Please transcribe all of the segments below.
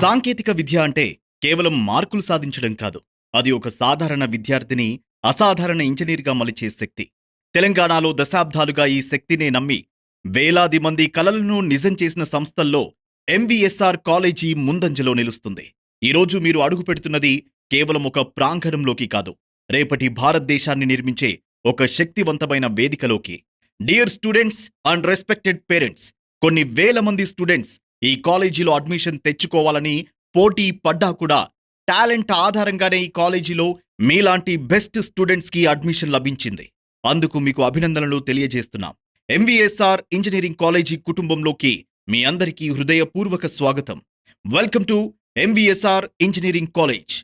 సాంకేతిక విద్య అంటే కేవలం మార్కులు సాధించడం కాదు. అది ఒక సాధారణ విద్యార్థిని అసాధారణ ఇంజనీర్‌గా మలిచే శక్తి. తెలంగాణలో దశాబ్దాలుగా ఈ శక్తినే నమ్మి వేలాది మంది కలలను నిజం చేసిన సంస్థల్లో ఎంవీఎస్ఆర్ కాలేజీ ముందంజలో నిలుస్తుంది. ఈరోజు మీరు అడుగుపెడుతున్నది కేవలం ఒక ప్రాంగణంలోకి కాదు, రేపటి భారతదేశాన్ని నిర్మించే ఒక శక్తివంతమైన వేదికలోకి. Dear students and respected parents, కొన్ని వేల మంది స్టూడెంట్స్ ఈ కాలేజీలో అడ్మిషన్ తెచ్చుకోవాలని పోటీ పడ్డా కూడా టాలెంట్ ఆధారంగానే ఈ కాలేజీలో మీలాంటి బెస్ట్ స్టూడెంట్స్ కి అడ్మిషన్ లభించింది. అందుకు మీకు అభినందనలు తెలియజేస్తున్నాం. ఎంవీఎస్ఆర్ ఇంజనీరింగ్ కాలేజీ కుటుంబంలోకి మీ అందరికీ హృదయపూర్వక స్వాగతం. Welcome to MVSR engineering college.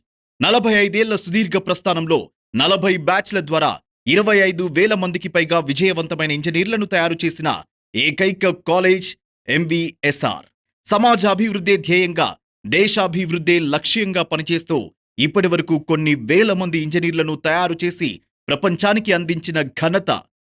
45 ఏళ్ల సుదీర్ఘ ప్రస్థానంలో 40 బ్యాచ్ల ద్వారా 25,000 మందికి పైగా విజయవంతమైన ఇంజనీర్లను తయారు చేసిన ఏకైక కాలేజ్ ఎంవీఎస్ఆర్. సమాజ అభివృద్ధి ధ్యేయంగా, దేశాభివృద్ధి లక్ష్యంగా పనిచేస్తూ ఇప్పటి వరకు కొన్ని వేల మంది ఇంజనీర్లను తయారు చేసి ప్రపంచానికి అందించిన ఘనత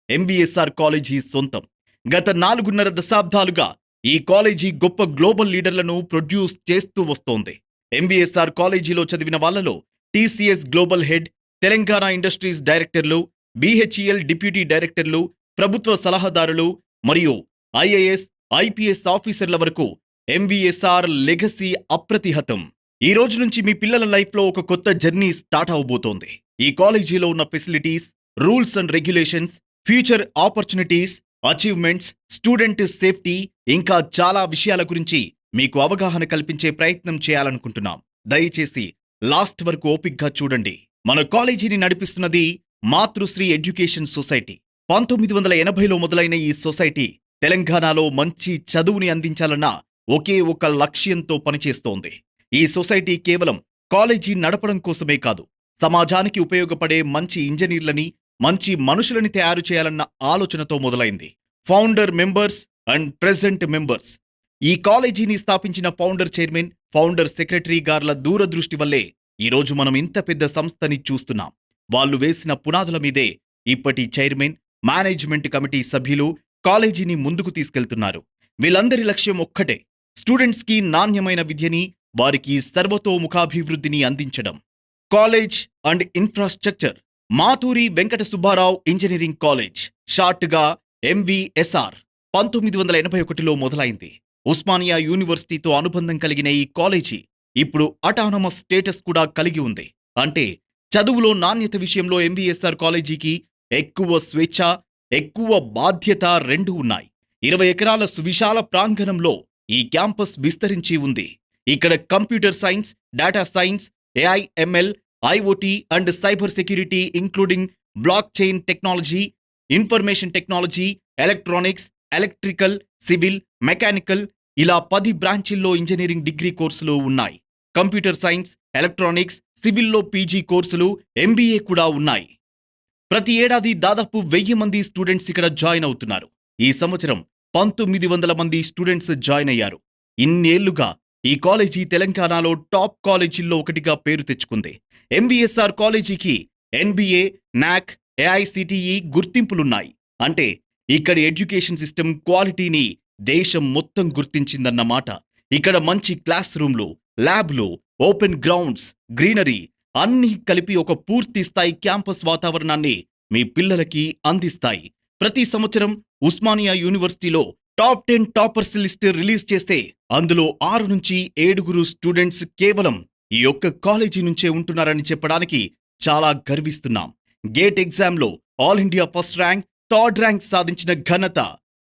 ఎంవీఎస్ఆర్ కాలేజీ సొంతం. గత 4.5 దశాబ్దాలుగా ఈ కాలేజీ గొప్ప గ్లోబల్ లీడర్లను ప్రొడ్యూస్ చేస్తూ వస్తోంది. ఎంవీఎస్ఆర్ కాలేజీలో చదివిన వాళ్లలో TCS global head, Telangana industries డైరెక్టర్లు, బీహెచ్ఈఎల్ డిప్యూటీ డైరెక్టర్లు, ప్రభుత్వ సలహాదారులు మరియు ఐఏఎస్, ఐపీఎస్ ఆఫీసర్ల వరకు ఎంవీఎస్ఆర్ లెగసీ అప్రతిహతం. ఈ రోజు నుంచి మీ పిల్లల లైఫ్లో ఒక కొత్త జర్నీ స్టార్ట్ అవబోతోంది. ఈ కాలేజీలో ఉన్న facilities, rules and regulations, future opportunities, achievements, student safety, ఇంకా చాలా విషయాల గురించి మీకు అవగాహన కల్పించే ప్రయత్నం చేయాలనుకుంటున్నాం. దయచేసి లాస్ట్ వరకు ఓపిక్గా చూడండి. మన కాలేజీని నడిపిస్తున్నది మాతృశ్రీ ఎడ్యుకేషన్ సొసైటీ. 1980లో మొదలైన ఈ సొసైటీ తెలంగాణలో మంచి చదువుని అందించాలన్న ఒకే ఒక లక్ష్యంతో పనిచేస్తోంది. ఈ సొసైటీ కేవలం కాలేజీ నడపడం కోసమే కాదు, సమాజానికి ఉపయోగపడే మంచి ఇంజనీర్లని, మంచి మనుషులని తయారు చేయాలన్న ఆలోచనతో మొదలైంది. Founder members and present members. ఈ కాలేజీని స్థాపించిన ఫౌండర్ చైర్మన్, ఫౌండర్ సెక్రటరీ గార్ల దూరదృష్టి వల్లే ఈరోజు మనం ఇంత పెద్ద సంస్థని చూస్తున్నాం. వాళ్ళు వేసిన పునాదుల మీదే ఇప్పటి చైర్మన్, మేనేజ్మెంట్ కమిటీ సభ్యులు కాలేజీని ముందుకు తీసుకెళ్తున్నారు. వీళ్ళందరి లక్ష్యం ఒక్కటే, స్టూడెంట్స్ కి నాణ్యమైన విద్యని, వారికి సర్వతోముఖాభివృద్ధిని అందించడం. College and infrastructure. Maturi Venkata Subbarao engineering college, short గా ఎంవీఎస్ఆర్, 1981లో మొదలైంది. ఉస్మానియా యూనివర్సిటీతో అనుబంధం కలిగిన ఈ కాలేజీ ఇప్పుడు అటానమస్ స్టేటస్ కూడా కలిగి ఉంది. అంటే చదువులో నాణ్యత విషయంలో ఎంవీఎస్ఆర్ కాలేజీకి ఎక్కువ స్వేచ్ఛ, ఎక్కువ బాధ్యత రెండూ ఉన్నాయి. 20 ఎకరాల సువిశాల ప్రాంగణంలో ఈ క్యాంపస్ విస్తరించి ఉంది. ఇక్కడ computer science, data science, AIML, IoT and cyber security including block chain technology, information technology, electronics, electrical, civil, mechanical, ఇలా 10 బ్రాంచీల్లో ఇంజనీరింగ్ డిగ్రీ కోర్సులు ఉన్నాయి. కంప్యూటర్ సైన్స్, ఎలక్ట్రానిక్స్, సివిల్లో పీజీ కోర్సులు, ఎంబీఏ కూడా ఉన్నాయి. ప్రతి ఏడాది దాదాపు 1000 మంది స్టూడెంట్స్ ఇక్కడ జాయిన్ అవుతున్నారు. ఈ సంవత్సరం 1900 మంది స్టూడెంట్స్ జాయిన్ అయ్యారు. ఇన్నేళ్లుగా ఈ కాలేజీ తెలంగాణలో టాప్ కాలేజీల్లో ఒకటిగా పేరు తెచ్చుకుంది. ఎంవీఎస్ఆర్ కాలేజీకి ఎన్బీఏ, నాక్, ఏఐసిటిఈ గుర్తింపులున్నాయి. అంటే ఇక్కడి ఎడ్యుకేషన్ సిస్టమ్ క్వాలిటీని దేశం మొత్తం గుర్తించిందన్నమాట. ఇక్కడ మంచి క్లాస్ రూమ్లు, ల్యాబ్లు, ఓపెన్ గ్రౌండ్స్, గ్రీనరీ అన్నీ కలిపి ఒక పూర్తి స్థాయి క్యాంపస్ వాతావరణాన్ని మీ పిల్లలకి అందిస్తాయి. ప్రతి సంవత్సరం ఉస్మానియా యూనివర్సిటీలో టాప్ 10 టాపర్స్ లిస్ట్ రిలీజ్ చేస్తే అందులో 6 నుంచి 7 స్టూడెంట్స్ కేవలం ఈ ఒక్క కాలేజీ నుంచే ఉంటున్నారని చెప్పడానికి చాలా గర్విస్తున్నాం. గేట్ ఎగ్జామ్లో all India first rank, third rank సాధించిన ఘనత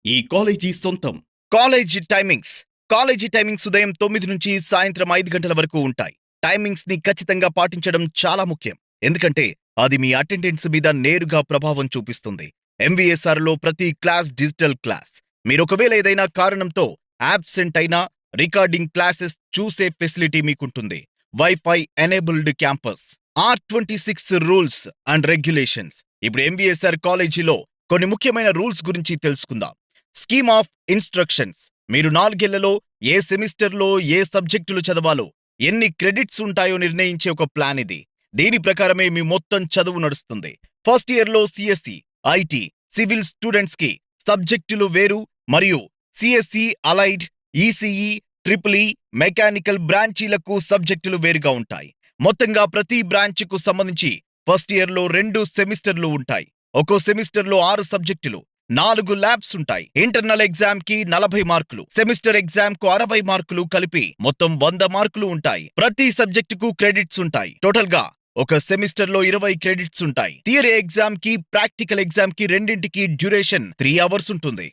ఈ కాలేజీ సొంతం. కాలేజీ టైమింగ్స్ ఉదయం 9 నుంచి సాయంత్రం 5 గంటల వరకు ఉంటాయి. టైమింగ్స్ ని ఖచ్చితంగా పాటించడం చాలా ముఖ్యం, ఎందుకంటే అది మీ అటెండెన్స్ మీద నేరుగా ప్రభావం చూపిస్తుంది. ఎంవీఎస్ఆర్ లో ప్రతి క్లాస్ డిజిటల్ క్లాస్. మీరు ఒకవేళ ఏదైనా కారణంతో యాబ్సెంట్ అయినా రికార్డింగ్ క్లాసెస్ చూసే ఫెసిలిటీ మీకుంటుంది. WiFi enabled campus. R26 rules and regulations. ఇప్పుడు ఎంవీఎస్ఆర్ కాలేజీలో కొన్ని ముఖ్యమైన రూల్స్ గురించి తెలుసుకుందాం. Scheme of instructions. మీరు 4 ఏళ్లలో ఏ సెమిస్టర్లో ఏ సబ్జెక్టులు చదవాలో, ఎన్ని క్రెడిట్స్ ఉంటాయో నిర్ణయించే ఒక ప్లాన్ ఇది. దీని ప్రకారమే మీ మొత్తం చదువు నడుస్తుంది. ఫస్ట్ ఇయర్లో సిఎస్సి, ఐటీ, సివిల్ స్టూడెంట్స్ కి సబ్జెక్టులు వేరు మరియు CSC, allied, ECE, triple mechanical బ్రాంచీలకు సబ్జెక్టులు వేరుగా ఉంటాయి. మొత్తంగా ప్రతి బ్రాంచ్కు సంబంధించి ఫస్ట్ ఇయర్ లో 2 సెమిస్టర్లు ఉంటాయి. ఒక్కో సెమిస్టర్ లో 6 సబ్జెక్టులు, 4 ల్యాబ్స్ ఉంటాయి. ఇంటర్నల్ ఎగ్జామ్ కి 40 మార్కులు, సెమిస్టర్ ఎగ్జామ్ కు 60 మార్కులు కలిపి మొత్తం 100 మార్కులు ఉంటాయి. ప్రతి సబ్జెక్టుకు క్రెడిట్స్ ఉంటాయి. టోటల్ గా ఒక సెమిస్టర్ లో 20 క్రెడిట్స్ ఉంటాయి. థియరీ ఎగ్జామ్ కి, ప్రాక్టికల్ ఎగ్జామ్ కి రెండింటికి డ్యూరేషన్ 3 అవర్స్ ఉంటుంది.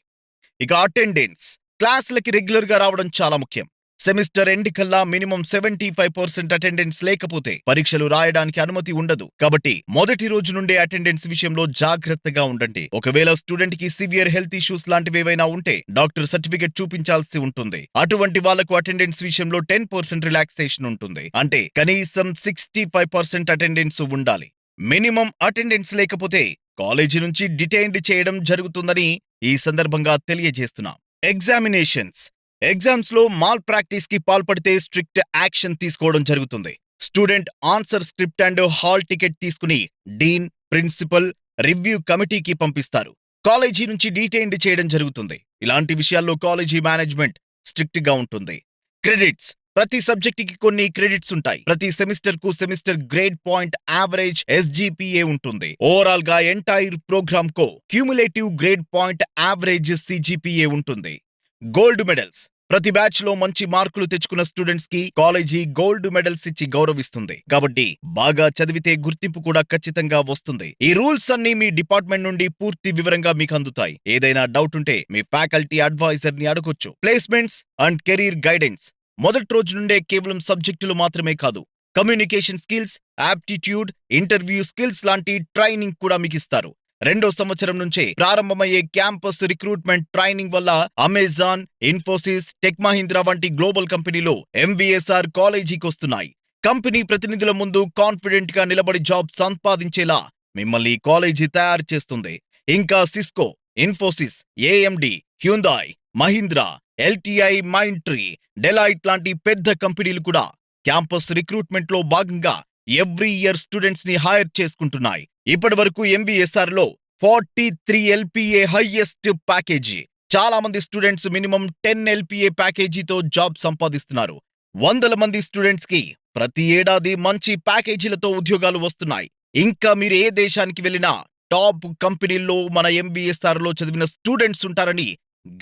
ఇక అటెండెన్స్, క్లాసులకి రెగ్యులర్ గా రావడం చాలా ముఖ్యం. సెమిస్టర్ ఎండ్ కల్లా మినిమం 75% అటెండెన్స్ లేకపోతే పరీక్షలు రాయడానికి అనుమతి ఉండదు. కాబట్టి మొదటి రోజు నుండే అటెండెన్స్ విషయంలో జాగ్రత్తగా ఉండండి. ఒకవేళ స్టూడెంట్ కి సివియర్ హెల్త్ ఇష్యూస్ లాంటివి ఏవైనా ఉంటే డాక్టర్ సర్టిఫికెట్ చూపించాల్సి ఉంటుంది. అటువంటి వాళ్లకు అటెండెన్స్ విషయంలో 10% రిలాక్సేషన్ ఉంటుంది. అంటే కనీసం 65% అటెండెన్స్ ఉండాలి. మినిమం అటెండెన్స్ లేకపోతే కాలేజీ నుంచి డిటైన్డ్ చేయడం జరుగుతుందని ఈ సందర్భంగా తెలియజేస్తున్నాం. ఎగ్జామ్స్ లో మాల్ ప్రాక్టీస్ కి పాల్పడితే స్ట్రిక్ట్ యాక్షన్ తీసుకోవడం జరుగుతుంది. Student answer script and hall ticket తీసుకుని డీన్, ప్రిన్సిపల్, రివ్యూ కమిటీకి పంపిస్తారు. కాలేజీ నుంచి డీటైన్డ్ చేయడం జరుగుతుంది. ఇలాంటి విషయాల్లో కాలేజీ మేనేజ్మెంట్ స్ట్రిక్ట్ గా ఉంటుంది. క్రెడిట్స్, ప్రతి సబ్జెక్ట్ కి కొన్ని క్రెడిట్స్ ఉంటాయి. ప్రతి సెమిస్టర్ కు semester grade point average SGPA ఉంటుంది. ఓవరాల్ గా ఎంటైర్ ప్రోగ్రామ్ కో cumulative grade point average CGPA ఉంటుంది. గోల్డ్ మెడల్స్, ప్రతి బ్యాచ్ లో మంచి మార్కులు తెచ్చుకున్న స్టూడెంట్స్ కి కాలేజీ గోల్డ్ మెడల్స్ ఇచ్చి గౌరవిస్తుంది. కాబట్టి బాగా చదివితే గుర్తింపు కూడా ఖచ్చితంగా వస్తుంది. ఈ రూల్స్ అన్ని మీ డిపార్ట్మెంట్ నుండి పూర్తి వివరంగా మీకు అందుతాయి. ఏదైనా డౌట్ ఉంటే మీ ఫ్యాకల్టీ అడ్వైజర్ ని అడగొచ్చు. ప్లేస్మెంట్స్ అండ్ కెరీర్ గైడెన్స్, మొదటి రోజు నుండే కేవలం సబ్జెక్టులు మాత్రమే కాదు, communication skills, aptitude, interview skills లాంటి ట్రైనింగ్ కూడా మీకు ఇస్తారు. 2వ సంవత్సరం నుంచే ప్రారంభమయ్యే క్యాంపస్ రిక్రూట్మెంట్ ట్రైనింగ్ వల్ల అమెజాన్, ఇన్ఫోసిస్, టెక్ మహీంద్రా వంటి గ్లోబల్ కంపెనీలు MVSR కాలేజీకి వస్తున్నాయి. కంపెనీ ప్రతినిధుల ముందు కాన్ఫిడెంట్ గా నిలబడి జాబ్ సంపాదించేలా మిమ్మల్ని కాలేజీ తయారు చేస్తుంది. ఇంకా Cisco, Infosys, AMD, Hyundai, Mahindra, LTI, Mindtree, Deloitte లాంటి పెద్ద కంపెనీలు కూడా క్యాంపస్ రిక్రూట్మెంట్ లో భాగంగా ఎవ్రీ ఇయర్ స్టూడెంట్స్ ని హైర్ చేసుకుంటున్నాయి. ఇప్పటి వరకు MVSR లో 43 LPA హైయెస్ట్ ప్యాకేజీ. చాలా మంది స్టూడెంట్స్ మినిమం 10 LPA ప్యాకేజీతో జాబ్ సంపాదిస్తున్నారు. వందల మంది స్టూడెంట్స్ కి ప్రతి ఏడాది మంచి ప్యాకేజీలతో ఉద్యోగాలు వస్తున్నాయి. ఇంకా మీరు ఏ దేశానికి వెళ్ళినా టాప్ కంపెనీల్లో మన MVSR లో చదివిన స్టూడెంట్స్ ఉంటారని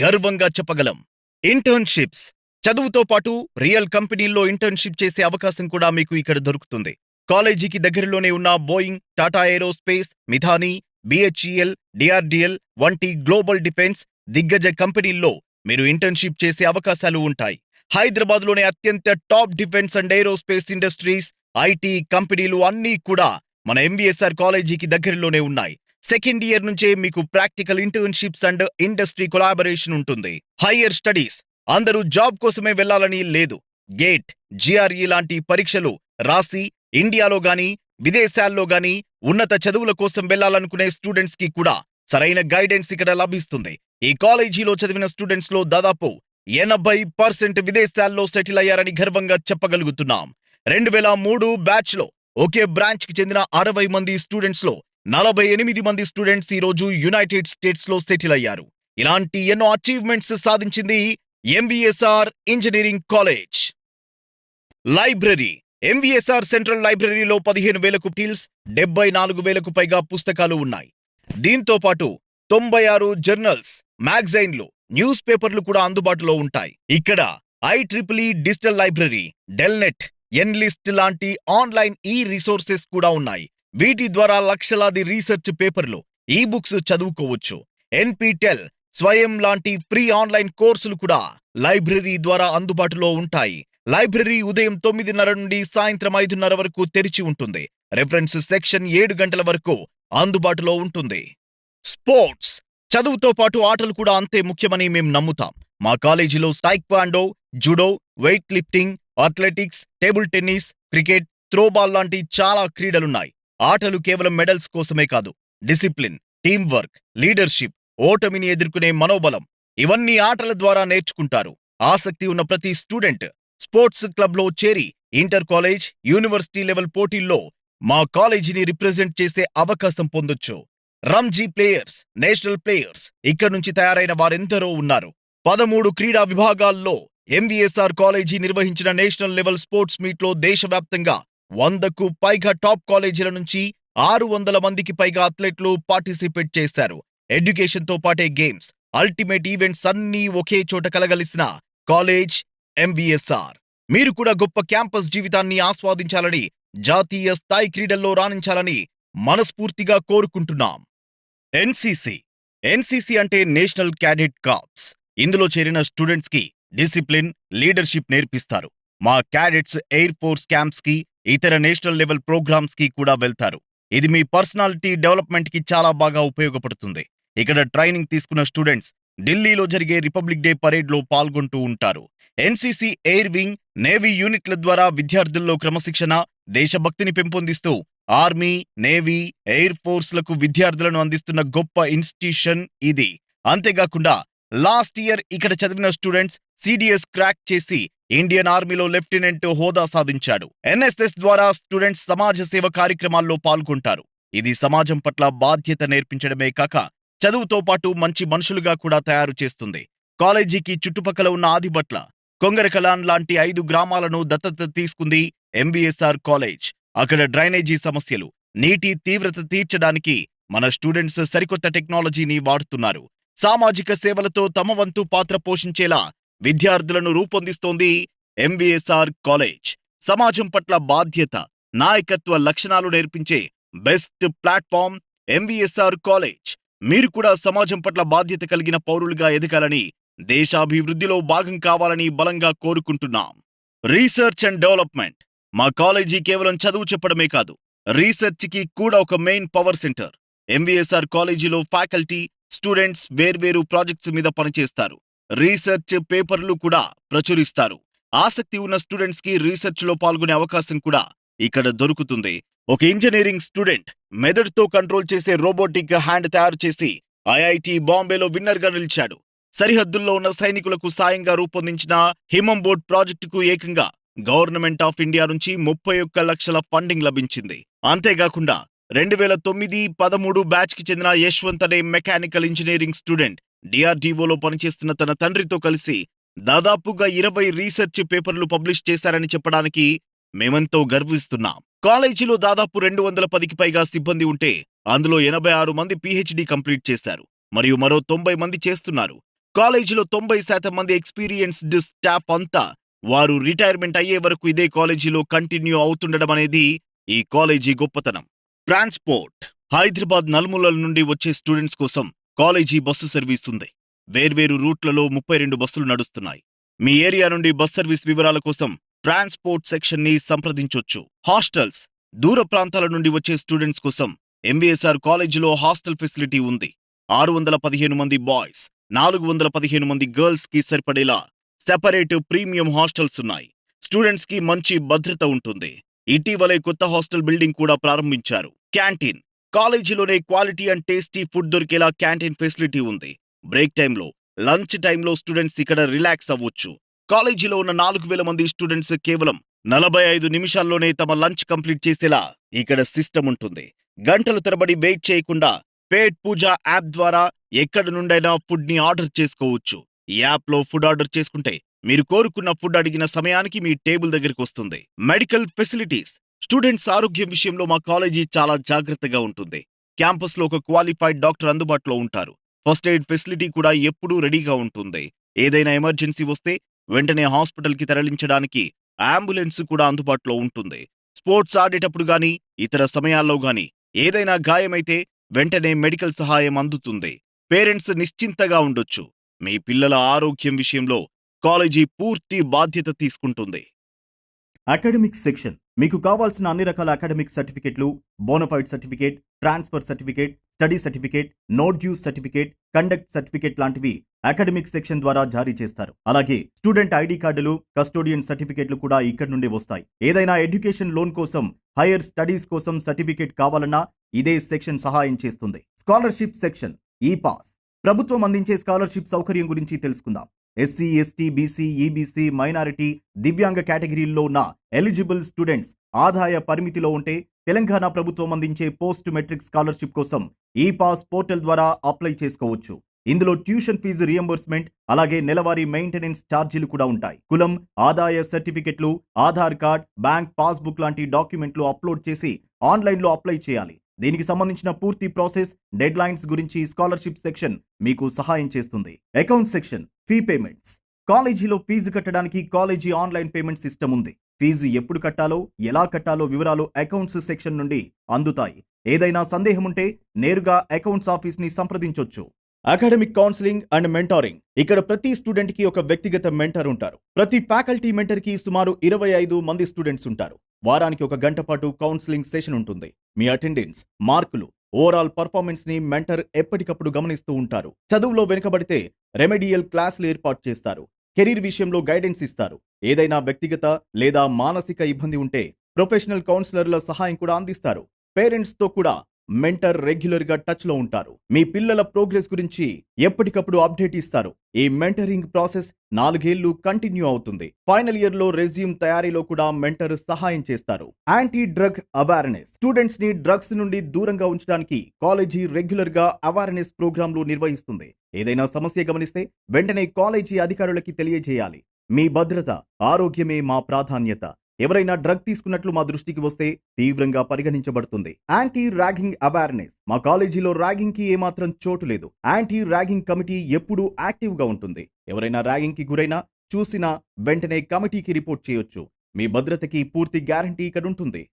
గర్వంగా చెప్పగలం. ఇంటర్న్షిప్స్, చదువుతో పాటు రియల్ కంపెనీల్లో ఇంటర్న్షిప్ చేసే అవకాశం కూడా మీకు ఇక్కడ దొరుకుతుంది. కాలేజీకి దగ్గరలోనే ఉన్న Boeing, Tata aerospace, Midhani, BHEL, DRDL వంటి గ్లోబల్ డిఫెన్స్ దిగ్గజ కంపెనీల్లో మీరు ఇంటర్న్షిప్ చేసే అవకాశాలు ఉంటాయి. హైదరాబాద్ లోనే అత్యంత top defence and aerospace industries, IT కంపెనీలు అన్నీ కూడా మన MVSR కాలేజీకి దగ్గరలోనే ఉన్నాయి. సెకండ్ ఇయర్ నుంచే మీకు practical internships and industry collaboration ఉంటుంది. హైయర్ స్టడీస్, అందరూ జాబ్ కోసమే వెళ్లాలని లేదు. గేట్, GRE లాంటి పరీక్షలు రాసి ఇండియాలో గాని విదేశాల్లో గాని ఉన్నత చదువుల కోసం వెళ్లాలనుకునే స్టూడెంట్స్ కి కూడా సరైన గైడెన్స్ ఇక్కడ లభిస్తుంది. ఈ కాలేజీలో చదివిన స్టూడెంట్స్ లో దాదాపు 80% విదేశాల్లో సెటిల్ అయ్యారని గర్వంగా చెప్పగలుగుతున్నాం. 2003 బ్యాచ్ లో ఒకే బ్రాంచ్ కి చెందిన 60 మంది స్టూడెంట్స్ లో 48 మంది స్టూడెంట్స్ ఈ రోజు యునైటెడ్ స్టేట్స్ లో సెటిల్ అయ్యారు. ఇలాంటి ఎన్నో అచీవ్మెంట్స్ సాధించింది MVSR engineering college. Library, MVSR central లైబ్రరీలో 15,000కు టీల్స్, 74,000కు పైగా పుస్తకాలు ఉన్నాయి. దీంతో పాటు 96 జర్నల్స్, మ్యాగజైన్లు, న్యూస్ పేపర్లు కూడా అందుబాటులో ఉంటాయి. ఇక్కడ IEEE డిజిటల్ లైబ్రరీ, డెల్నెట్, ఎన్లిస్ట్ లాంటి ఆన్లైన్ రిసోర్సెస్ కూడా ఉన్నాయి. వీటి ద్వారా లక్షలాది రీసెర్చ్ పేపర్లు, బుక్స్ చదువుకోవచ్చు. NPTEL, స్వయం లాంటి ఫ్రీ ఆన్లైన్ కోర్సులు కూడా లైబ్రరీ ద్వారా అందుబాటులో ఉంటాయి. లైబ్రరీ ఉదయం 9:30 నుండి సాయంత్రం 5:30 వరకు తెరిచి ఉంటుంది. రెఫరెన్స్ సెక్షన్ 7 గంటల వరకు అందుబాటులో ఉంటుంది. స్పోర్ట్స్, చదువుతో పాటు ఆటలు కూడా అంతే ముఖ్యమని మేం నమ్ముతాం. మా కాలేజీలో taekwondo, judo, weight lifting, athletics, table tennis, cricket, throwball లాంటి చాలా క్రీడలున్నాయి. ఆటలు కేవలం మెడల్స్ కోసమే కాదు, డిసిప్లిన్, టీం వర్క్, లీడర్షిప్, ఓటమిని ఎదుర్కొనే మనోబలం, ఇవన్నీ ఆటల ద్వారా నేర్చుకుంటారు. ఆసక్తి ఉన్న ప్రతి స్టూడెంట్ స్పోర్ట్స్ క్లబ్ లో చేరి ఇంటర్ కాలేజ్, యూనివర్సిటీ లెవెల్ పోటీల్లో మా కాలేజీని రిప్రజెంట్ చేసే అవకాశం పొందొచ్చు. రంజీ ప్లేయర్స్, నేషనల్ ప్లేయర్స్ ఇక్కడ నుంచి తయారైన వారెందరో ఉన్నారు. 13 క్రీడా విభాగాల్లో ఎంవీఎస్ఆర్ కాలేజీ నిర్వహించిన నేషనల్ లెవెల్ స్పోర్ట్స్ మీట్ లో దేశవ్యాప్తంగా 100కు పైగా టాప్ కాలేజీల నుంచి 600 మందికి పైగా అథ్లెట్లు పార్టిసిపేట్ చేశారు. ఎడ్యుకేషన్ తో పాటే గేమ్స్, అల్టిమేట్ ఈవెంట్స్ అన్నీ ఒకే చోట కలగలిసిన కాలేజ్ ఎంవీఎస్ఆర్. మీరు కూడా గొప్ప క్యాంపస్ జీవితాన్ని ఆస్వాదించాలని, జాతీయ స్థాయి క్రీడల్లో రాణించాలని మనస్ఫూర్తిగా కోరుకుంటున్నాం. ఎన్సీసీ అంటే నేషనల్ క్యాడెట్ కార్ప్స్. ఇందులో చేరిన స్టూడెంట్స్ కి డిసిప్లిన్, లీడర్షిప్ నేర్పిస్తారు. మా క్యాడెట్స్ ఎయిర్ ఫోర్స్ క్యాంప్స్ కి, ఇతర నేషనల్ లెవెల్ ప్రోగ్రామ్స్ కి కూడా వెళ్తారు. ఇది మీ పర్సనాలిటీ డెవలప్మెంట్ కి చాలా బాగా ఉపయోగపడుతుంది. ఇక్కడ ట్రైనింగ్ తీసుకున్న స్టూడెంట్స్ ఢిల్లీలో జరిగే రిపబ్లిక్ డే పరేడ్ లో పాల్గొంటూ ఉంటారు. ఎన్సీసీ ఎయిర్ వింగ్, నేవీ యూనిట్ల ద్వారా విద్యార్థుల్లో క్రమశిక్షణ, దేశభక్తిని పెంపొందిస్తూ ఆర్మీ, నేవీ, ఎయిర్ ఫోర్స్ లకు విద్యార్థులను అందిస్తున్న గొప్ప ఇన్స్టిట్యూషన్ ఇది. అంతేకాకుండా లాస్ట్ ఇయర్ ఇక్కడ చదివిన స్టూడెంట్స్ సిడిఎస్ క్రాక్ చేసి ఇండియన్ ఆర్మీలో లెఫ్టినెంట్ హోదా సాధించాడు. ఎన్ఎస్ఎస్ ద్వారా స్టూడెంట్స్ సమాజ సేవ కార్యక్రమాల్లో పాల్గొంటారు. ఇది సమాజం పట్ల బాధ్యత నేర్పించడమే కాక చదువుతో పాటు మంచి మనుషులుగా కూడా తయారు చేస్తుంది. కాలేజీకి చుట్టుపక్కల ఉన్న ఆదిబట్ల, కొంగరకలాన్ లాంటి 5 గ్రామాలను దత్తత తీసుకుంది ఎంవీఎస్ఆర్ కాలేజ్. అక్కడ డ్రైనేజీ సమస్యలు, నీటి తీవ్రత తీర్చడానికి మన స్టూడెంట్స్ సరికొత్త టెక్నాలజీని వాడుతున్నారు. సామాజిక సేవలతో తమ వంతు పాత్ర పోషించేలా విద్యార్థులను రూపొందిస్తోంది ఎంవీఎస్ఆర్ కాలేజ్. సమాజం పట్ల బాధ్యత, నాయకత్వ లక్షణాలు నేర్పించే బెస్ట్ ప్లాట్ఫామ్ ఎంవీఎస్ఆర్ కాలేజ్. మీరు కూడా సమాజం పట్ల బాధ్యత కలిగిన పౌరులుగా ఎదగాలని, దేశాభివృద్ధిలో భాగం కావాలని బలంగా కోరుకుంటున్నాం. Research and development. మా కాలేజీ కేవలం చదువు చెప్పడమే కాదు, రీసెర్చ్ కి కూడా ఒక మెయిన్ పవర్ సెంటర్. ఎంవీఎస్ఆర్ కాలేజీలో ఫ్యాకల్టీ, స్టూడెంట్స్ వేర్వేరు ప్రాజెక్ట్స్ మీద పనిచేస్తారు. రీసెర్చ్ పేపర్లు కూడా ప్రచురిస్తారు. ఆసక్తి ఉన్న స్టూడెంట్స్ కి రీసెర్చ్ లో పాల్గొనే అవకాశం కూడా ఇక్కడ దొరుకుతుంది. ఒక ఇంజనీరింగ్ స్టూడెంట్ మెదడుతో కంట్రోల్ చేసే రోబోటిక్ హ్యాండ్ తయారు చేసి ఐఐటి బాంబేలో విన్నర్ గా నిలిచాడు. సరిహద్దుల్లో ఉన్న సైనికులకు సాయంగా రూపొందించిన హిమంబోట్ ప్రాజెక్టుకు ఏకంగా గవర్నమెంట్ ఆఫ్ ఇండియా నుంచి 31 లక్షల ఫండింగ్ లభించింది. అంతేకాకుండా 2009-13 బ్యాచ్ కి చెందిన యశ్వంత్ అనే మెకానికల్ ఇంజనీరింగ్ స్టూడెంట్ డిఆర్డీఓలో పనిచేస్తున్న తన తండ్రితో కలిసి దాదాపుగా 20 రీసెర్చ్ పేపర్లు పబ్లిష్ చేశారని చెప్పడానికి మేమెంతో గర్విస్తున్నాం. కాలేజీలో దాదాపు 210కి పైగా సిబ్బంది ఉంటే అందులో 86 మంది పీహెచ్డీ కంప్లీట్ చేశారు మరియు మరో 90 మంది చేస్తున్నారు. కాలేజీలో 90% మంది ఎక్స్పీరియన్స్డ్ స్టాఫ్ అంతా వారు రిటైర్మెంట్ అయ్యే వరకు ఇదే కాలేజీలో కంటిన్యూ అవుతుండడం అనేది ఈ కాలేజీ గొప్పతనం. ట్రాన్స్పోర్ట్. హైదరాబాద్ నలుమూలల నుండి వచ్చే స్టూడెంట్స్ కోసం కాలేజీ బస్సు సర్వీస్ ఉంది. వేర్వేరు రూట్లలో 32 బస్సులు నడుస్తున్నాయి. మీ ఏరియా నుండి బస్ సర్వీస్ వివరాల కోసం ట్రాన్స్పోర్ట్ సెక్షన్ ని సంప్రదించొచ్చు. హాస్టల్స్. దూర ప్రాంతాల నుండి వచ్చే స్టూడెంట్స్ కోసం ఎంవీఎస్ఆర్ కాలేజీలో హాస్టల్ ఫెసిలిటీ ఉంది. 615 మంది బాయ్స్, 415 మంది గర్ల్స్ కి సరిపడేలా సెపరేట్ ప్రీమియం హాస్టల్స్ ఉన్నాయి. స్టూడెంట్స్ కి మంచి భద్రత ఉంటుంది. ఇటీవలే కొత్త హాస్టల్ బిల్డింగ్ కూడా ప్రారంభించారు. క్యాంటీన్. కాలేజీలోనే క్వాలిటీ అండ్ టేస్టీ ఫుడ్ దొరికేలా క్యాంటీన్ ఫెసిలిటీ ఉంది. బ్రేక్ టైంలో, లంచ్ టైంలో స్టూడెంట్స్ ఇక్కడ రిలాక్స్ అవ్వచ్చు. కాలేజీలో ఉన్న 4000 మంది స్టూడెంట్స్ కేవలం 45 నిమిషాల్లోనే తమ లంచ్ కంప్లీట్ చేసేలా ఇక్కడ సిస్టమ్ ఉంటుంది. గంటల తరబడి వెయిట్ చేయకుండా పేట్ పూజ యాప్ ద్వారా ఎక్కడి నుండైనా ఫుడ్ ని ఆర్డర్ చేసుకోవచ్చు. ఈ యాప్ లో ఫుడ్ ఆర్డర్ చేసుకుంటే మీరు కోరుకున్న ఫుడ్ అడిగిన సమయానికి మీ టేబుల్ దగ్గరికి వస్తుంది. Medical facilities. స్టూడెంట్స్ ఆరోగ్యం విషయంలో మా కాలేజీ చాలా జాగ్రత్తగా ఉంటుంది. క్యాంపస్ లో ఒక క్వాలిఫైడ్ డాక్టర్ అందుబాటులో ఉంటారు. ఫస్ట్ ఎయిడ్ ఫెసిలిటీ కూడా ఎప్పుడూ రెడీగా ఉంటుంది. ఏదైనా ఎమర్జెన్సీ వస్తే వెంటనే హాస్పిటల్ కి తరలించడానికి అంబులెన్స్ కూడా అందుబాటులో ఉంటుంది. స్పోర్ట్స్ ఆడేటప్పుడు గానీ, ఇతర సమయాల్లో గానీ ఏదైనా గాయమైతే వెంటనే మెడికల్ సహాయం అందుతుంది. పేరెంట్స్ నిశ్చింతగా ఉండొచ్చు. మీ పిల్లల ఆరోగ్యం విషయంలో కాలేజీ పూర్తి బాధ్యత తీసుకుంటుంది. Academic section. మీకు కావాల్సిన అన్ని రకాల అకాడమిక్ సర్టిఫికెట్లు, bonafide certificate, transfer certificate, study certificate, no dues certificate, conduct certificate లాంటివి అకాడమిక్ సెక్షన్ ద్వారా జారీ చేస్తారు. అలాగే స్టూడెంట్ ఐడి కార్డులు, కస్టోడియన్ సర్టిఫికేట్లు కూడా ఇక్కడి నుండి వస్తాయి. ఏదైనా ఎడ్యుకేషన్ లోన్ కోసం, హైయర్ స్టడీస్ కోసం సర్టిఫికేట్ కావాలన్నా ఇదే సెక్షన్ సహాయం చేస్తుంది. Scholarship section. ఈ పాస్. ప్రభుత్వం అందించే స్కాలర్షిప్ సౌకర్యం గురించి తెలుసుకుందాం. SC, ST, BC, EBC, minority, దివ్యాంగ కేటగిరీల్లో ఉన్న ఎలిజిబుల్ స్టూడెంట్స్ ఆదాయ పరిమితిలో ఉంటే తెలంగాణ ప్రభుత్వం అందించే పోస్ట్ మెట్రిక్ స్కాలర్షిప్ కోసం ఈ పాస్ పోర్టల్ ద్వారా అప్లై చేసుకోవచ్చు. ఇందులో ట్యూషన్ ఫీజు రియంబర్స్మెంట్, అలాగే నెలవారీ మెయింటెనెన్స్ ఛార్జీలు కూడా ఉంటాయి. కులం, ఆదాయ సర్టిఫికెట్లు, ఆధార్ కార్డ్, బ్యాంక్ పాస్బుక్ లాంటి డాక్యుమెంట్లు అప్లోడ్ చేసి ఆన్లైన్లో అప్లై చేయాలి. దీనికి సంబంధించిన పూర్తి ప్రాసెస్, డెడ్ లైన్స్ గురించి స్కాలర్షిప్ సెక్షన్ మీకు సహాయం చేస్తుంది. Account section, fee payments. కాలేజీలో ఫీజు కట్టడానికి కాలేజీ ఆన్లైన్ పేమెంట్ సిస్టమ్ ఉంది. ఫీజు ఎప్పుడు కట్టాలో, ఎలా కట్టాలో వివరాలు అకౌంట్స్ సెక్షన్ నుండి అందుతాయి. ఏదైనా సందేహం ఉంటే నేరుగా అకౌంట్స్ ఆఫీస్ ని సంప్రదించొచ్చు. Academic counselling and mentoring. ఇక్కడ ప్రతి స్టూడెంట్ కి ఒక వ్యక్తిగత మెంటర్ ఉంటారు. ప్రతి ఫ్యాకల్టీ మెంటర్ కి సుమారు 25 మంది స్టూడెంట్స్ ఉంటారు. వారానికి 1 గంట పాటు కౌన్సిలింగ్ సెషన్ ఉంటుంది. మీ అటెండెన్స్, మార్కులు, ఓవరాల్ పర్ఫార్మెన్స్ ని మెంటర్ ఎప్పటికప్పుడు గమనిస్తూ ఉంటారు. చదువులో వెనుకబడితే రెమెడియల్ క్లాసులు ఏర్పాటు చేస్తారు. కెరీర్ విషయంలో గైడెన్స్ ఇస్తారు. ఏదైనా వ్యక్తిగత లేదా మానసిక ఇబ్బంది ఉంటే ప్రొఫెషనల్ కౌన్సిలర్ల సహాయం కూడా అందిస్తారు. పేరెంట్స్ తో కూడా మెంటర్ రెగ్యులర్ గా టచ్ లో ఉంటారు. మీ పిల్లల ప్రోగ్రెస్ గురించి ఎప్పటికప్పుడు అప్డేట్ ఇస్తారు. ఈ మెంటరింగ్ ప్రాసెస్ 4 ఏళ్లు కంటిన్యూ అవుతుంది. ఫైనల్ ఇయర్ లో రెజ్యూమ్ తయారీలో కూడా మెంటర్ సహాయం చేస్తారు. Anti drug awareness. స్టూడెంట్స్ ని డ్రగ్స్ నుండి దూరంగా ఉంచడానికి కాలేజీ రెగ్యులర్ గా అవేర్నెస్ ప్రోగ్రాంలు నిర్వహిస్తుంది. ఏదైనా సమస్య గమనిస్తే వెంటనే కాలేజీ అధికారులకి తెలియజేయాలి. మీ భద్రత, ఆరోగ్యమే మా ప్రాధాన్యత. ఎవరైనా డ్రగ్ తీసుకున్నట్లు మా దృష్టికి వస్తే తీవ్రంగా పరిగణించబడుతుంది. Anti ragging awareness. మా కాలేజీలో ర్యాగింగ్ కి ఏమాత్రం చోటు లేదు. యాంటీ ర్యాగింగ్ కమిటీ ఎప్పుడూ యాక్టివ్ గా ఉంటుంది. ఎవరైనా ర్యాగింగ్ కి గురైనా, చూసినా వెంటనే కమిటీకి రిపోర్ట్ చేయొచ్చు. మీ భద్రతకి పూర్తి గ్యారంటీ ఇక్కడ ఉంటుంది.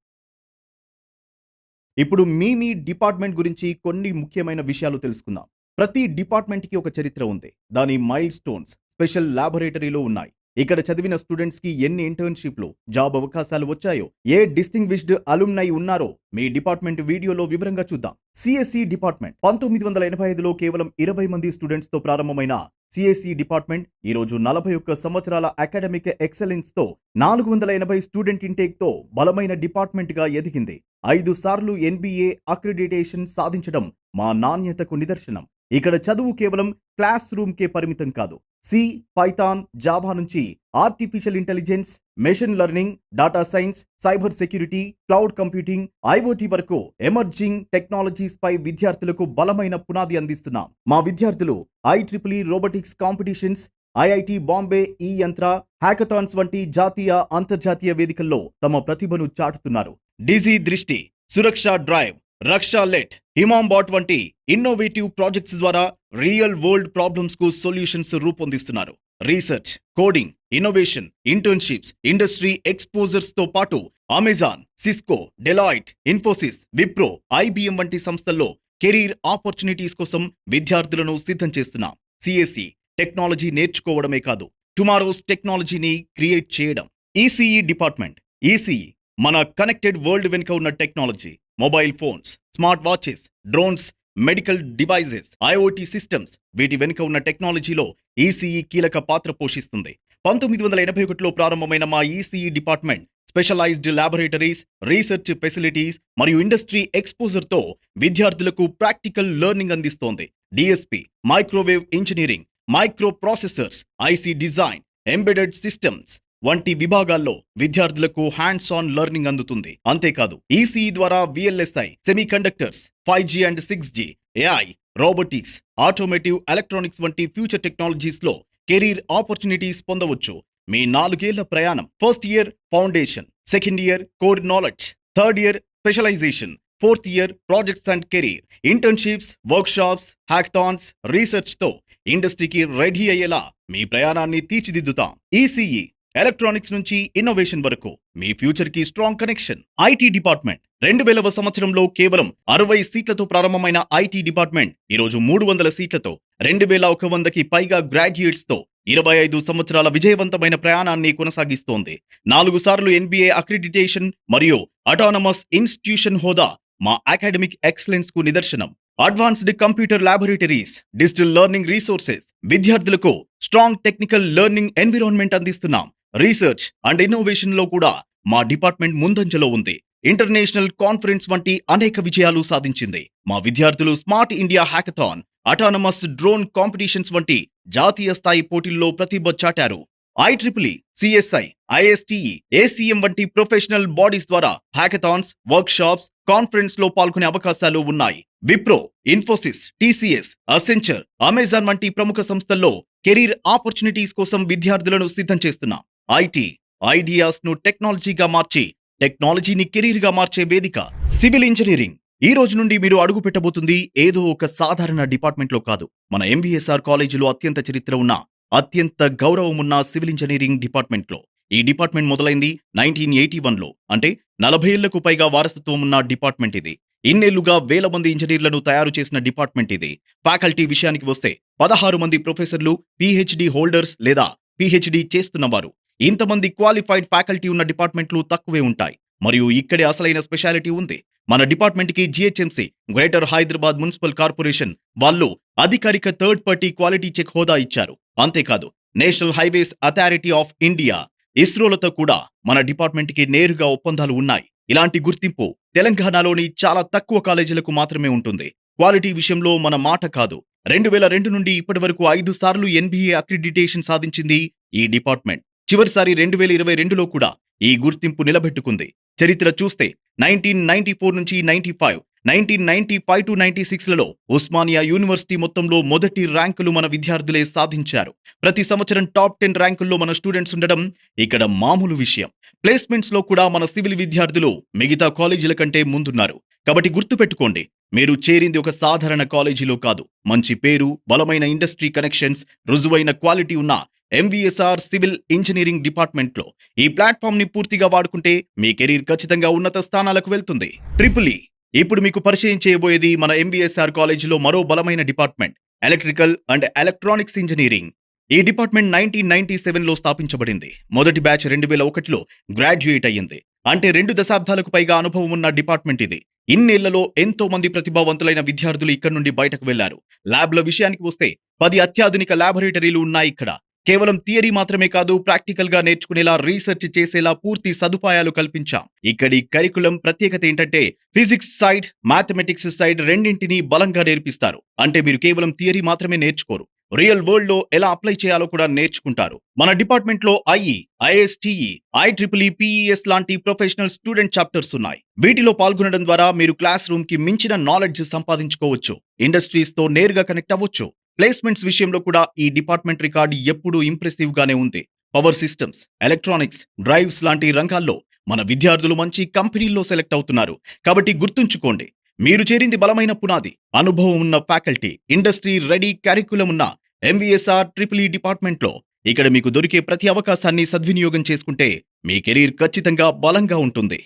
ఇప్పుడు మీ డిపార్ట్మెంట్ గురించి కొన్ని ముఖ్యమైన విషయాలు తెలుసుకుందాం. ప్రతి డిపార్ట్మెంట్ కి ఒక చరిత్ర ఉంది. దాని మైల్ స్టోన్స్ స్పెషల్ ల్యాబొరేటరీలో ఉన్నాయి. ఇక్కడ చదివిన స్టూడెంట్స్ కి ఎన్ని ఇంటర్న్షిప్లు, జాబ్ అవకాశాలు వచ్చాయో, ఏ డిస్టింగ్విష్డ్ అలుమ్నై ఉన్నారో మీ డిపార్ట్మెంట్ వీడియోలో వివరంగా చూద్దాం. సిఎస్సి డిపార్ట్మెంట్ 1985లో కేవలం 20 మంది స్టూడెంట్స్ తో ప్రారంభమైన సిఎస్సి డిపార్ట్మెంట్ ఈ రోజు 41 సంవత్సరాల అకాడమిక్ ఎక్సలెన్స్ తో 480 స్టూడెంట్ ఇంటేక్ తో బలమైన డిపార్ట్మెంట్ గా ఎదిగింది. 5 సార్లు NBA అక్రిడిటేషన్ సాధించడం మా నాణ్యతకు నిదర్శనం. ఇక్కడ చదువు కేవలం క్లాస్ రూమ్ కే పరిమితం కాదు. సి, పైథాన్, జావా నుంచి artificial intelligence, machine learning, data science, cyber security, cloud computing, IoT వరకు ఎమర్జింగ్ టెక్నాలజీస్ పై విద్యార్థులకు బలమైన పునాది అందిస్తున్నాం. మా విద్యార్థులు IEEE robotics competitions, IIT Bombay ఈ యంత్ర హ్యాకథాన్స్ వంటి జాతీయ, అంతర్జాతీయ వేదికల్లో తమ ప్రతిభను చాటుతున్నారు. డిజీ దృష్టి, సురక్ష డ్రైవ్, రక్షా లెట్, హిమాంబాట్ వంటి ఇన్నోవేటివ్ ప్రాజెక్ట్స్ ద్వారా రియల్ వరల్డ్ ప్రాబ్లమ్స్ కు సొల్యూషన్స్ రూపొందిస్తున్నారు. Research, coding, innovation, internships, industry exposures తో పాటు Amazon, Cisco, Deloitte, Infosys, Wipro, IBM వంటి సంస్థల్లో కెరీర్ ఆపర్చునిటీస్ కోసం విద్యార్థులను సిద్ధం చేస్తున్నాం. సిఎస్సి టెక్నాలజీ నేర్చుకోవడమే కాదు, టుమారోస్ టెక్నాలజీని క్రియేట్ చేయడం. ECE department. ఈసీఈ మన కనెక్టెడ్ వరల్డ్ వెనుక ఉన్న technology. Mobile phones, smart watches, drones, medical devices, IoT systems, వీటి వెనుక ఉన్న టెక్నాలజీలో ఈసీఈ కీలక పాత్ర పోషిస్తుంది. 1981లో ప్రారంభమైన మా ECE department specialised laboratories, research facilities మరియు ఇండస్ట్రీ ఎక్స్పోజర్ తో విద్యార్థులకు ప్రాక్టికల్ లెర్నింగ్ అందిస్తోంది. DSP, microwave engineering, microprocessors, IC design, embedded systems వంటి విభాగాల్లో విద్యార్థులకు హ్యాండ్స్ ఆన్ లెర్నింగ్ అందుతుంది. అంతేకాదు ఈసీఈ ద్వారా VLSI, semiconductors, 5G and 6G, AI, robotics, automotive electronics వంటి ఫ్యూచర్ టెక్నాలజీస్ లో కెరీర్ ఆపర్చునిటీస్ పొందవచ్చు. మీ 4 ఏళ్ల ప్రయాణం. First year foundation, second year core knowledge, third year specialisation, fourth year projects and career, internships, workshops, hackathons, research తో ఇండస్ట్రీకి ready అయ్యేలా మీ ప్రయాణాన్ని తీర్చిదిద్దుతాం. ఈసీఈ ఎలక్ట్రానిక్స్ నుంచి ఇన్నోవేషన్ వరకు మీ ఫ్యూచర్ కి స్ట్రాంగ్ కనెక్షన్. ఐటీ డిపార్ట్మెంట్ 2000వ సంవత్సరంలో కేవలం 60 సీట్లతో ప్రారంభమైన ఐటీ డిపార్ట్మెంట్ ఈరోజు 300 సీట్లతో 2100కి పైగా గ్రాడ్యుయేట్స్ తో 25 సంవత్సరాల విజయవంతమైన ప్రయాణాన్ని కొనసాగిస్తోంది. 4 సార్లు NBA అక్రిడిటేషన్ మరియు అటానమస్ ఇన్స్టిట్యూషన్ హోదా మా అకాడమిక్ ఎక్సలెన్స్ కు నిదర్శనం. Advanced computer laboratories, digital learning resources, విద్యార్థులకు స్ట్రాంగ్ టెక్నికల్ లెర్నింగ్ ఎన్విరాన్మెంట్ అందిస్తున్నాం. రీసెర్చ్ అండ్ ఇన్నోవేషన్ లో కూడా మా డిపార్ట్మెంట్ ముందంజలో ఉంది. ఇంటర్నేషనల్ కాన్ఫరెన్స్ వంటి అనేక విజయాలు సాధించింది. మా విద్యార్థులు smart India hackathon, autonomous drone competitions వంటి జాతీయ స్థాయి పోటీల్లో ప్రతిభ చాటారు. IEEE, CSI, ISTE, ACM వంటి ప్రొఫెషనల్ బాడీస్ ద్వారా హ్యాకథాన్స్, వర్క్ షాప్స్, కాన్ఫరెన్స్ లో పాల్గొనే అవకాశాలు ఉన్నాయి. Wipro, Infosys, TCS, Accenture, Amazon వంటి ప్రముఖ సంస్థల్లో కెరీర్ ఆపర్చునిటీస్ కోసం విద్యార్థులను సిద్ధం చేస్తున్నాం. ఐటీ ఐడియాస్ ను టెక్నాలజీగా మార్చి టెక్నాలజీని కెరీర్ గా మార్చే వేదిక సివిల్ ఇంజనీరింగ్. ఈ రోజు నుండి మీరు అడుగు పెట్టబోతుంది ఏదో ఒక సాధారణ డిపార్ట్మెంట్ లో కాదు. మన ఎంబీఎస్ఆర్ కాలేజీలో అత్యంత చరిత్ర ఉన్న, అత్యంత గౌరవం ఉన్న సివిల్ ఇంజనీరింగ్ డిపార్ట్మెంట్ లో. ఈ డిపార్ట్మెంట్ మొదలైంది 1981లో. అంటే 40 ఏళ్లకు పైగా వారసత్వం ఉన్న డిపార్ట్మెంట్ ఇది. ఇన్నేళ్లుగా వేల మంది ఇంజనీర్లను తయారు చేసిన డిపార్ట్మెంట్ ఇది. ఫ్యాకల్టీ విషయానికి వస్తే 16 మంది ప్రొఫెసర్లు, పిహెచ్డి హోల్డర్స్ లేదా పిహెచ్డి చేస్తున్నవారు. ఇంతమంది క్వాలిఫైడ్ ఫ్యాకల్టీ ఉన్న డిపార్ట్మెంట్లు తక్కువే ఉంటాయి. మరియు ఇక్కడే అసలైన స్పెషాలిటీ ఉంది. మన డిపార్ట్మెంట్ కి GHMC, greater Hyderabad municipal corporation వాళ్ళు అధికారిక థర్డ్ పార్టీ క్వాలిటీ చెక్ హోదా ఇచ్చారు. అంతేకాదు, national highways authority of India, ఇస్రోలతో కూడా మన డిపార్ట్మెంట్ కి నేరుగా ఒప్పందాలు ఉన్నాయి. ఇలాంటి గుర్తింపు తెలంగాణలోని చాలా తక్కువ కాలేజీలకు మాత్రమే ఉంటుంది. క్వాలిటీ విషయంలో మన మాట కాదు. 2002 నుండి ఇప్పటి వరకు 5 సార్లు ఎన్బిఏ అక్రిడిటేషన్ సాధించింది ఈ డిపార్ట్మెంట్. చివరిసారి 2022లో కూడా ఈ గుర్తింపు నిలబెట్టుకుంది. చరిత్ర చూస్తే 1994 నుంచి 95, 1995 టు 96లలో ఉస్మానియా యూనివర్సిటీ మొత్తంలో మొదటి ర్యాంకులు మన విద్యార్థులే సాధించారు. ప్రతి సంవత్సరం టాప్ 10 ర్యాంకుల్లో మన స్టూడెంట్స్ ఉండడం ఇక్కడ మామూలు విషయం. ప్లేస్మెంట్స్ లో కూడా మన సివిల్ విద్యార్థులు మిగతా కాలేజీల కంటే ముందున్నారు. కాబట్టి గుర్తుపెట్టుకోండి, మీరు చేరింది ఒక సాధారణ కాలేజీలో కాదు. మంచి పేరు, బలమైన ఇండస్ట్రీ కనెక్షన్స్, రుజువైన క్వాలిటీ ఉన్న ఎంవీఎస్ఆర్ సివిల్ ఇంజనీరింగ్ డిపార్ట్మెంట్ లో. ఈ ప్లాట్ఫామ్ ని పూర్తిగా వాడుకుంటే మీ కెరీర్ ఖచ్చితంగా ఉన్నత స్థానాలకు వెళ్తుంది. ట్రిపుల్ ఈ ఇప్పుడు మీకు పరిచయం చేయబోయేది మన ఎంవీఎస్ఆర్ కాలేజీలో మరో బలమైన department, electrical and electronics engineering. ఈ డిపార్ట్మెంట్ 1997లో స్థాపించబడింది. మొదటి బ్యాచ్ 2001లో గ్రాడ్యుయేట్ అయ్యింది. అంటే 2 దశాబ్దాలకు పైగా అనుభవం ఉన్న డిపార్ట్మెంట్ ఇది. ఇన్నేళ్లలో ఎంతో మంది ప్రతిభావంతులైన విద్యార్థులు ఇక్కడ నుండి బయటకు వెళ్లారు. ల్యాబ్ల విషయానికి వస్తే 10 అత్యాధునిక ల్యాబొరేటరీలు ఉన్నాయి ఇక్కడ. కేవలం థియరీ మాత్రమే కాదు, ప్రాక్టికల్ గా నేర్చుకునేలా, రీసెర్చ్ చేసేలా పూర్తి సదుపాయాలు కల్పించాం. ఇక్కడి కరికులం ప్రత్యేకత ఏంటంటే ఫిజిక్స్ సైడ్, మ్యాథమెటిక్స్ సైడ్ రెండింటినీ బలంగా నేర్పిస్తారు. అంటే మీరు కేవలం థియరీ మాత్రమే నేర్చుకోరు, రియల్ వరల్డ్ లో ఎలా అప్లై చేయాలో కూడా నేర్చుకుంటారు. మన డిపార్ట్మెంట్ లో ఐఈ, ఐఎస్టిఈ, ఐట్రిపుల్ పిఈఎస్ లాంటి ప్రొఫెషనల్ స్టూడెంట్ చాప్టర్స్ ఉన్నాయి. వీటిలో పాల్గొనడం ద్వారా మీరు క్లాస్ రూమ్ కి మించిన నాలెడ్జ్ సంపాదించుకోవచ్చు. ఇండస్ట్రీస్ తో నేరుగా కనెక్ట్ అవ్వచ్చు. ప్లేస్మెంట్స్ విషయంలో కూడా ఈ డిపార్ట్మెంట్ రికార్డు ఎప్పుడూ ఇంప్రెసివ్ గానే ఉంది. పవర్ సిస్టమ్స్, ఎలక్ట్రానిక్స్, డ్రైవ్స్ లాంటి రంగాల్లో మన విద్యార్థులు మంచి కంపెనీల్లో సెలెక్ట్ అవుతున్నారు. కాబట్టి గుర్తుంచుకోండి, మీరు చేరింది బలమైన పునాది, అనుభవం ఉన్న ఫ్యాకల్టీ, ఇండస్ట్రీ రెడీ కరికులం ఉన్న ఎంవీఎస్ఆర్ ట్రిపుల్ ఈ డిపార్ట్మెంట్ లో. ఇక్కడ మీకు దొరికే ప్రతి అవకాశాన్ని సద్వినియోగం చేసుకుంటే మీ కెరీర్ ఖచ్చితంగా బలంగా ఉంటుంది.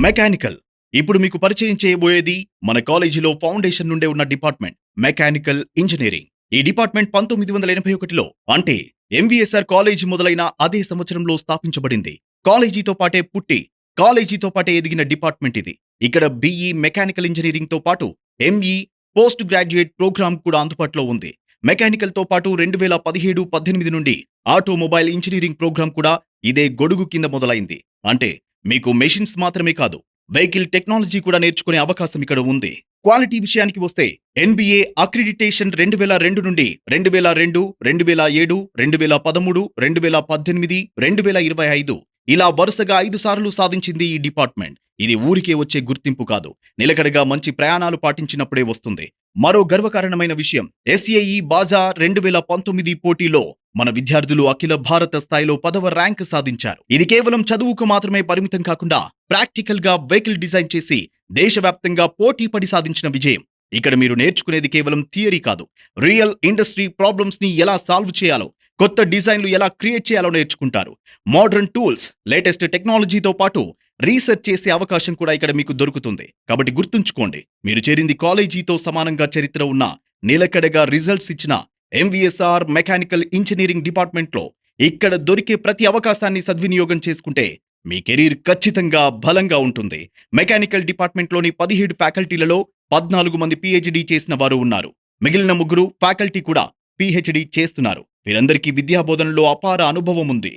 మెకానికల్ ఇప్పుడు మీకు పరిచయం చేయబోయేది మన కాలేజీలో ఫౌండేషన్ నుండే ఉన్న డిపార్ట్మెంట్, మెకానికల్ ఇంజనీరింగ్. ఈ డిపార్ట్మెంట్ 1981లో, అంటే ఎంవీఎస్ఆర్ కాలేజీ మొదలైన అదే సంవత్సరంలో స్థాపించబడింది. కాలేజీతో పాటే పుట్టి, కాలేజీతో పాటే ఎదిగిన డిపార్ట్మెంట్ ఇది. ఇక్కడ బిఈ మెకానికల్ ఇంజనీరింగ్ తో పాటు ఎంఈ పోస్ట్ గ్రాడ్యుయేట్ ప్రోగ్రామ్ కూడా అందుబాటులో ఉంది. మెకానికల్ తో పాటు 2017-18 నుండి ఆటోమొబైల్ ఇంజనీరింగ్ ప్రోగ్రామ్ కూడా ఇదే గొడుగు కింద మొదలైంది. అంటే మీకు మెషిన్స్ మాత్రమే కాదు, వెహికల్ టెక్నాలజీ కూడా నేర్చుకునే అవకాశం ఇక్కడ ఉంది. క్వాలిటీ విషయానికి వస్తే ఎన్బిఏ అక్రిడిటేషన్ 2002 నుండి 2002, 2007, 2013, 2018, 2025 ఇలా వరుసగా 5 సార్లు సాధించింది ఈ డిపార్ట్మెంట్. ఇది ఊరికే వచ్చే గుర్తింపు కాదు, నిలకడగా మంచి ప్రయాణాలు పాటించినప్పుడే వస్తుంది. మరో గర్వకారణమైన విషయం, ఎస్ఏఈ బాజా 2019 పోటీలో మన విద్యార్థులు అఖిల భారత స్థాయిలో 10వ ర్యాంక్ సాధించారు. ఇది కేవలం చదువుకు మాత్రమే పరిమితం కాకుండా ప్రాక్టికల్ గా వెహికల్ డిజైన్ చేసి దేశవ్యాప్తంగా పోటీ పడి సాధించిన విజయం. ఇక్కడ మీరు నేర్చుకునేది కేవలం థియరీ కాదు, రియల్ ఇండస్ట్రీ ప్రాబ్లమ్స్ ని ఎలా సాల్వ్ చేయాలో, కొత్త డిజైన్లు ఎలా క్రియేట్ చేయాలో నేర్చుకుంటారు. మోడర్న్ టూల్స్, లేటెస్ట్ టెక్నాలజీతో పాటు రీసెర్చ్ చేసే అవకాశం కూడా ఇక్కడ మీకు దొరుకుతుంది. కాబట్టి గుర్తుంచుకోండి, మీరు చేరింది కాలేజీతో సమానంగా చరిత్ర ఉన్న, నిలకడగా రిజల్ట్స్ ఇచ్చిన ఎంవీఎస్ఆర్ మెకానికల్ ఇంజనీరింగ్ డిపార్ట్మెంట్ లో. ఇక్కడ దొరికే ప్రతి అవకాశాన్ని సద్వినియోగం చేసుకుంటే మీ కెరీర్ ఖచ్చితంగా బలంగా ఉంటుంది. మెకానికల్ డిపార్ట్మెంట్ లోని 17 ఫ్యాకల్టీలలో 14 మంది పిహెచ్డి చేసిన వారు ఉన్నారు. మిగిలిన 3 ఫ్యాకల్టీ కూడా పిహెచ్డి చేస్తున్నారు. వీరందరికీ విద్యాబోధనలో అపార అనుభవం ఉంది.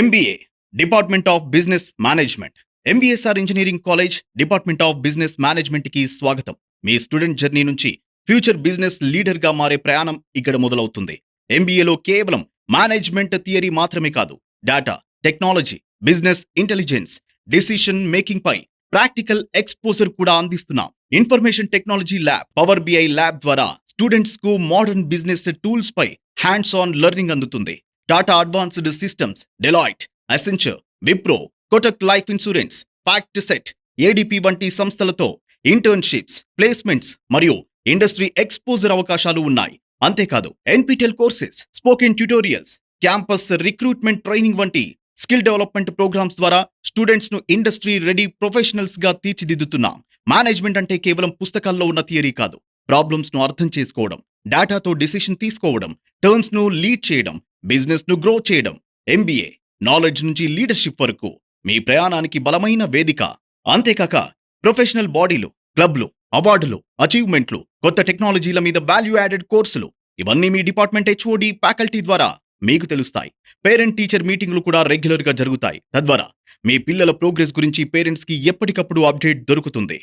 MBA department of business management. MVSR engineering college department of business management కి స్వాగతం. మీ స్టూడెంట్ జర్నీ నుంచి ఫ్యూచర్ బిజినెస్ లీడర్ గా మారే ప్రయాణం ఇక్కడ మొదలవుతుంది. ఎంబీఏలో కేవలం మేనేజ్మెంట్ థియరీ మాత్రమే కాదు, data, technology, business intelligence, decision making పై ప్రాక్టికల్ ఎక్స్పోజర్ కూడా అందిస్తున్నాం. Information technology lab, power BI lab ద్వారా స్టూడెంట్స్ కు మోడర్న్ బిజినెస్ టూల్స్ పై హ్యాండ్స్ ఆన్ లెర్నింగ్ అందుతుంది. Tata advanced systems, Deloitte, Accenture, Wipro, Kotak life insurance, FactSet, ADP వంటి సంస్థలతో ఇంటర్న్షిప్స్, ప్లేస్మెంట్స్ మరియు ఇండస్ట్రీ ఎక్స్పోజర్ అవకాశాలు ఉన్నాయి. అంతేకాదు NPTEL courses, spoken tutorials, campus recruitment training వంటి స్కిల్ డెవలప్మెంట్ ప్రోగ్రామ్స్ ద్వారా స్టూడెంట్స్ ను ఇండస్ట్రీ రెడీ ప్రొఫెషనల్స్ గా తీర్చిదిద్దుతున్నాం. మేనేజ్మెంట్ అంటే కేవలం పుస్తకాల్లో ఉన్న థియరీ కాదు. ప్రాబ్లమ్స్ ను అర్థం చేసుకోవడం, డేటాతో డిసిషన్ తీసుకోవడం, టర్న్స్ ను లీడ్ చేయడం, బిజినెస్ ను గ్రో చేయడం. ఎంబీఏ నాలెడ్జ్ నుంచి లీడర్షిప్ వరకు మీ ప్రయాణానికి బలమైన వేదిక. అంతేకాక ప్రొఫెషనల్ బాడీలు, క్లబ్లు, అవార్డులు, అచీవ్మెంట్లు, కొత్త టెక్నాలజీల మీద వాల్యూ యాడెడ్ కోర్సులు, ఇవన్నీ మీ డిపార్ట్మెంట్ హెచ్ఓడి ఫ్యాకల్టీ ద్వారా మీకు తెలుస్తాయి. పేరెంట్ టీచర్ మీటింగ్లు కూడా రెగ్యులర్ గా జరుగుతాయి. తద్వారా మీ పిల్లల ప్రోగ్రెస్ గురించి పేరెంట్స్ కి ఎప్పటికప్పుడు అప్డేట్ దొరుకుతుంది.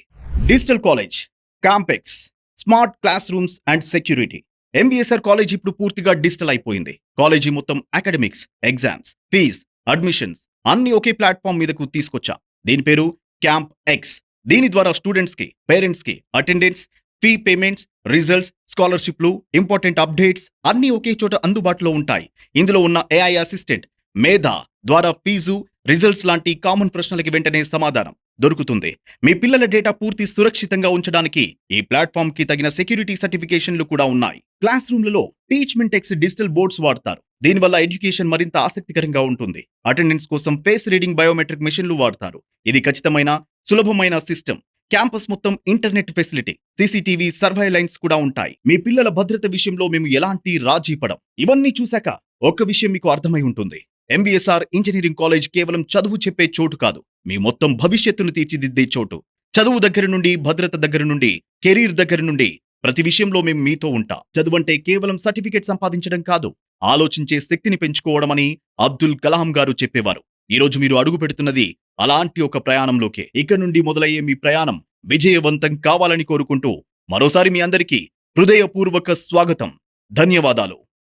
డిజిటల్ కాలేజ్, క్యాంపెక్స్, smart classrooms and security. MBSR college ఇప్పుడు పూర్తిగా డిజిటల్ అయిపోయింది. కాలేజీ మొత్తం అకాడమిక్స్, ఎగ్జామ్స్, ఫీజ్, అడ్మిషన్స్ అన్ని ఒకే ప్లాట్ఫామ్ మీదకు తీసుకొచ్చాం. దీని పేరు క్యాంప్ ఎక్స్. దీని ద్వారా స్టూడెంట్స్ కి, పేరెంట్స్ కి అటెండెన్స్, ఫీ పేమెంట్స్, రిజల్ట్స్, స్కాలర్షిప్లు, ఇంపార్టెంట్ అప్డేట్స్ అన్ని ఒకే చోట అందుబాటులో ఉంటాయి. ఇందులో ఉన్న ఏఐ అసిస్టెంట్ మేధా ద్వారా ఫీజు, రిజల్ట్స్ లాంటి కామన్ ప్రశ్నలకి వెంటనే సమాధానం దొరుకుతుంది. మీ పిల్లల డేటా పూర్తి సురక్షితంగా ఉంచడానికి ఈ ప్లాట్ఫామ్ కి తగిన సెక్యూరిటీ సర్టిఫికేషన్లు కూడా ఉన్నాయి. Class రూమ్లలో Teachmint X digital boards వాడతారు. దీనివల్ల ఎడ్యుకేషన్ మరింత ఆసక్తికరంగా ఉంటుంది. అటెండెన్స్ కోసం ఫేస్ రీడింగ్ బయోమెట్రిక్ మెషిన్లు వాడతారు. ఇది ఖచ్చితమైన, సులభమైన సిస్టమ్. క్యాంపస్ మొత్తం ఇంటర్నెట్ ఫెసిలిటీ, సీసీటీవీ సర్వైలెన్స్ కూడా ఉంటాయి. మీ పిల్లల భద్రత విషయంలో మేము ఎలాంటి రాజీ పడం. ఇవన్నీ చూశాక ఒక్క విషయం మీకు అర్థమై ఉంటుంది. ఎంబీఎస్ఆర్ ఇంజనీరింగ్ కాలేజ్ కేవలం చదువు చెప్పే చోటు కాదు, మీ మొత్తం భవిష్యత్తును తీర్చిదిద్దే చోటు. చదువు దగ్గర నుండి, భద్రత దగ్గర నుండి, కెరీర్ దగ్గర నుండి ప్రతి విషయంలో మేము మీతో ఉంటాం. చదువు అంటే కేవలం సర్టిఫికేట్ సంపాదించడం కాదు, ఆలోచించే శక్తిని పెంచుకోవడం అని అబ్దుల్ కలాం గారు చెప్పేవారు. ఈ రోజు మీరు అడుగు పెడుతున్నది అలాంటి ఒక ప్రయాణంలోకే. ఇక నుండి మొదలయ్యే మీ ప్రయాణం విజయవంతం కావాలని కోరుకుంటూ మరోసారి మీ అందరికీ హృదయపూర్వక స్వాగతం. ధన్యవాదాలు.